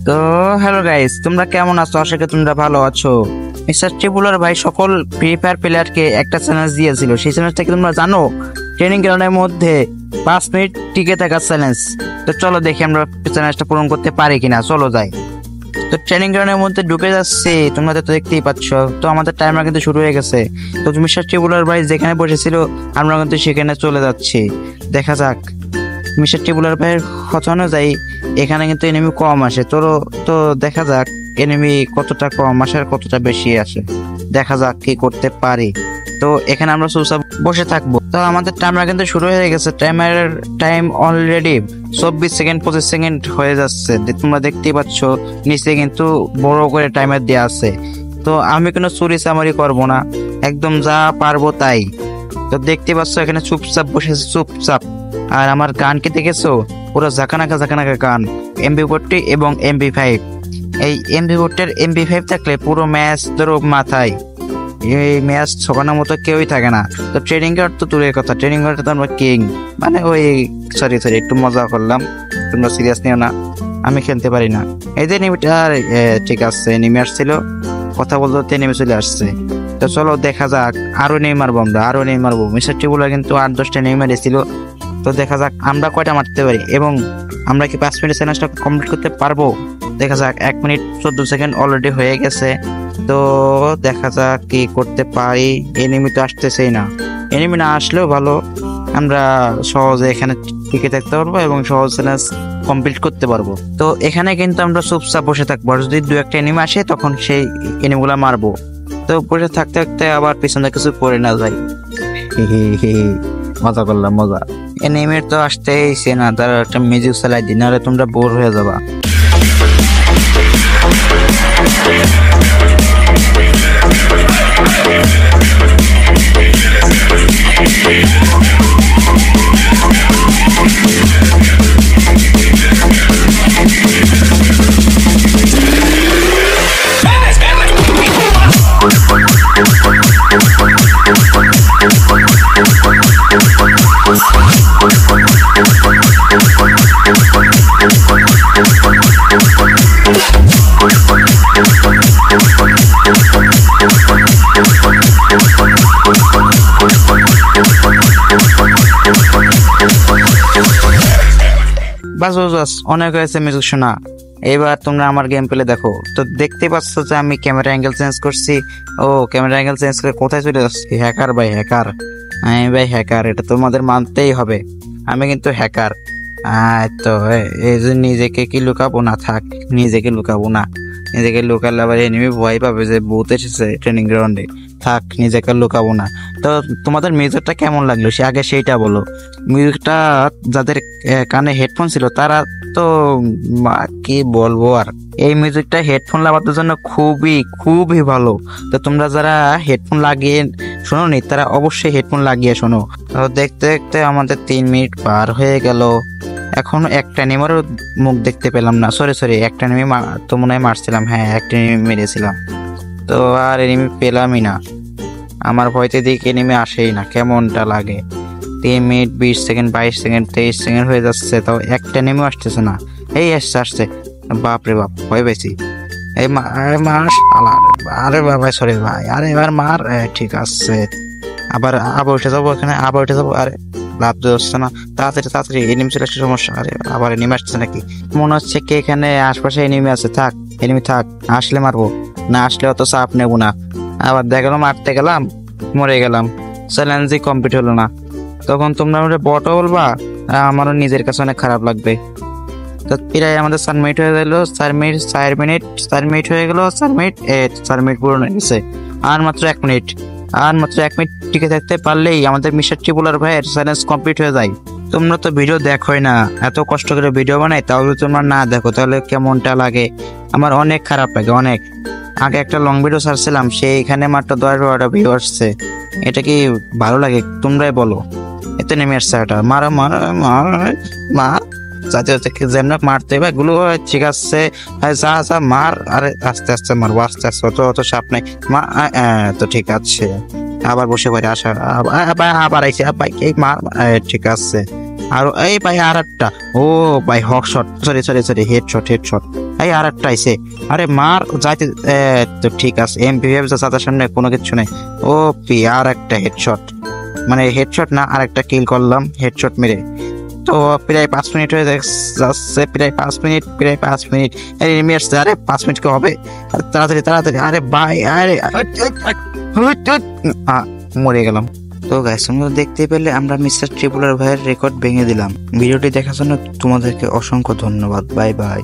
তো hello guys, তোমরা কেমন আছো? আশা করি তোমরা ভালো আছো। মিস্টার ট্রিপুলার ভাই সকল ফ্রি ফায়ার প্লেয়ারকে একটা চ্যালেঞ্জ দিয়েছিল। সেই চ্যালেঞ্জটা কি তোমরা জানো? ট্রেনিং গ্রাউন্ডের মধ্যে 5 মিনিট টিকে থাকার চ্যালেঞ্জ। তো চলো দেখি আমরা চ্যালেঞ্জটা পূরণ করতে পারি কিনা। চলো যাই। তো ট্রেনিং গ্রাউন্ডের মধ্যে ঢুকে যাচ্ছে, তোমরা তো দেখতেই পাচ্ছ। তো আমাদের টাইমার কিন্তু শুরু হয়ে গেছে। তো মিস্টার ট্রিপুলার ভাই যেখানে বসেছিল আমরা কিন্তু সেখানে চলে যাচ্ছি। দেখা যাক মিস্টার ট্রিপুলার ভাইয়ের কথা অনুযায়ী এখানে কিন্তু এনিমি কম আসে। তো দেখা যাক এনিমি কতটা কম আসে আর কতটা বেশি আসে। দেখা যাক কি করতে পারি। তো এখানে আমরা চুপচাপ বসে থাকবো। তো আমাদের টাইমার কিন্তু শুরু হয়ে গেছে। টাইম অলরেডি 24 সেকেন্ড 25 সেকেন্ড হয়ে যাচ্ছে। তোমরা দেখতেই পাচ্ছ নিচে কিন্তু বড় করে টাইমার দেওয়া আছে। তো আমি কোনো চুরি চামারি করবো না, একদম যা পারবো তাই। তো দেখতে পাচ্ছ এখানে চুপচাপ বসেছে, চুপচাপ। আর আমার গানকে দেখেছো, পুরো ঝাঁকানাকা গান, MP40 এবং MP5। এই MP40 MP5 থাকলে পুরো ম্যাচ ধরো মাথায়। এই ম্যাচ ছকানোর মতো কেউই থাকে না। তো ট্রেনিং গার্ড তো দূরের কথা, ট্রেনিং গার্ড তো আমরা কিং। মানে ওই সরি একটু মজা করলাম, তোমরা সিরিয়াস নিও না, আমি খেলতে পারি না। এই যে নিমিটার ঠিক আছে, নেমে আসছিল, কথা বলতে নেমে চলে আসছে। তো চলো দেখা যাক, আরো নেই মারবো আমরা, আরো নেই মারবো। মিস্টার ট্রিপুলার কিন্তু 8-10টা নেই মেরেছিল। তো দেখা যাক আমরা কয়টা মারতে পারি এবং আমরা কি 5 মিনিট চ্যালেঞ্জটা কমপ্লিট করতে পারবো। দেখা যাক 1 মিনিট 14 সেকেন্ড অলরেডি হয়ে গেছে। তো দেখা যাক কি করতে পারি। এনিমি তো আসতেছেই না, এনিমি না আসলেও ভালো, আমরা সহজে এখানে টিকে থাকতে পারবো এবং সহজ চ্যালেঞ্জ কমপ্লিট করতে পারবো। তো এখানে কিন্তু আমরা চুপচাপ বসে থাকবো, আর যদি 2-1টা এনিমি আসে তখন সেই এনিমিগুলা মারবো। তো বসে থাকতে থাকতে আবার পিছনে কিছু পড়ে না যাই। মজা করলাম, মজা। এনিমির তো আসতেইছে না, তারা একটা মিউজিক চালাই দিই, নাহলে তোমরা বোর হয়ে যাবা। বাস অনেক হয়েছে মিউজিক শোনা। এবার তোমরা আমার গেম প্লে দেখো। তো দেখতে পাচ্ছ যে আমি ক্যামেরা অ্যাঙ্গেল চেঞ্জ করছি। ও ক্যামেরা অ্যাঙ্গেল চেঞ্জ করে কোথায় চলে যাচ্ছি? হ্যাকার ভাই, হ্যাকার। আমি ভাই হ্যাকার, এটা তোমাদের মানতেই হবে, আমি কিন্তু হ্যাকার। তো এই যে নিজেকে কি লুকাবো না, থাক নিজেকে লুকাবো না। নিজেকে লুকালে আবার এনিমি ভয় পাবে যে ভূত এসেছে ট্রেনিং গ্রাউন্ডে। থাক নিজেকে লুকাবো না। তো তোমাদের মিউজিকটা কেমন লাগলো সে আগে সেইটা বলো। মিউজিকটা যাদের কানে হেডফোন ছিল তারা তো কি বলবো আর, এই মিউজিকটা হেডফোন লাগানোর জন্য খুবই ভালো। তো তোমরা যারা হেডফোন লাগিয়ে শোনো নি তারা অবশ্যই হেডফোন লাগিয়ে শোনো। তো দেখতে দেখতে আমাদের 3 মিনিট পার হয়ে গেল। এখনো একটা নেমারও মুখ দেখতে পেলাম না। সরি একটা নেমে তো মনে হয় মারছিলাম, হ্যাঁ একটা নেমে মেরেছিলাম। তো আর এনিমি পেলামই না। আমার ভয়তে দিকে এনিমি আসেই না, কেমনটা লাগে। 3 মিনিট 20 সেকেন্ড 22 সেকেন্ড 23 সেকেন্ড হয়ে যাচ্ছে, তাও একটা নেমে আসতেছে না। এই আসছে, বাপরে বাপ, ভয় পেয়েছি। এই মার, আরে বাবা সরি ভাই, আরে এবার মার। ঠিক আছে, আবার উঠে যাবো, এখানে আবার উঠে যাবো। আরে লাভ হচ্ছে না, তাড়াতাড়ি এনিমি চলে আসছে, সমস্যা। আরে আবার এনিমি আসছে নাকি? মনে হচ্ছে কি এখানে আশপাশে এনিমি আছে। থাক এনিমি থাক, আসলে মারবো, না আসলে অত চাপ নেবো না। আবার দেখালাম মারতে গেলাম, মরে গেলাম, চ্যালেঞ্জই কমপ্লিট হলো না। তখন তোমরা বটও বলবা, আমারও নিজের কাছে অনেক খারাপ লাগবে। তো প্রায় আমাদের 4 মিনিট হয়ে গেল, 4 মিনিট হয়ে গেল, 4 মিনিট পূরণ হয়ে গেছে। আর মাত্র 1 মিনিট, টিকে থাকতে পারলেই আমাদের মিস্টার ট্রিপুলার ভাইয়ের চ্যালেঞ্জ কমপ্লিট হয়ে যায়। তোমরা তো ভিডিও দেখোই না, এত কষ্ট করে ভিডিও বানাই, তাহলে তোমরা না দেখো তাহলে কেমনটা লাগে। আমার অনেক খারাপ লাগে, অনেক। আগে একটা লং ভিডিও ছাড়ছিলাম, সেইখানে মাত্র 10-12টা ভিউ আসছে। এটা কি ভালো লাগে? তোমরাই বলো। এতে নেমে আসছে এটা, মার যেমন মারতে হবে এগুলো ঠিক আছে, যা মার। আরে আস্তে মারবো, আস্তে অত চাপ নাই। তো ঠিক আছে, আবার বসে পড়ে আসা, আবার আইসে ভাই মার। ঠিক আছে, আর এই ভাই আর একটা, ও ভাই হক শট, সরি হেড শট। এই আর একটা আইছে, আরে মার যাইতে তো ঠিক আছে। MP5 সাতার সামনে কোনো কিছু নেই। ও পি আর একটা হেডশট, মানে হেডশট না, আর একটা কিল করলাম হেডশট মেরে। তো প্রায় 5 মিনিট হয়ে যাচ্ছে, প্রায় 5 মিনিট, প্রায় 5 মিনিট। এনিমি আসছে, আরে 5 মিনিট কি হবে? আরে তাড়াতাড়ি তাড়াতাড়ি, আরে ভাই, আরে মরে গেলাম। তো গাইস, তোমরা দেখতে পেলে আমরা মিস্টার ট্রিপুলার ভাইয়ের রেকর্ড ভেঙে দিলাম। ভিডিওটি দেখার জন্য তোমাদেরকে অসংখ্য ধন্যবাদ। Bye bye.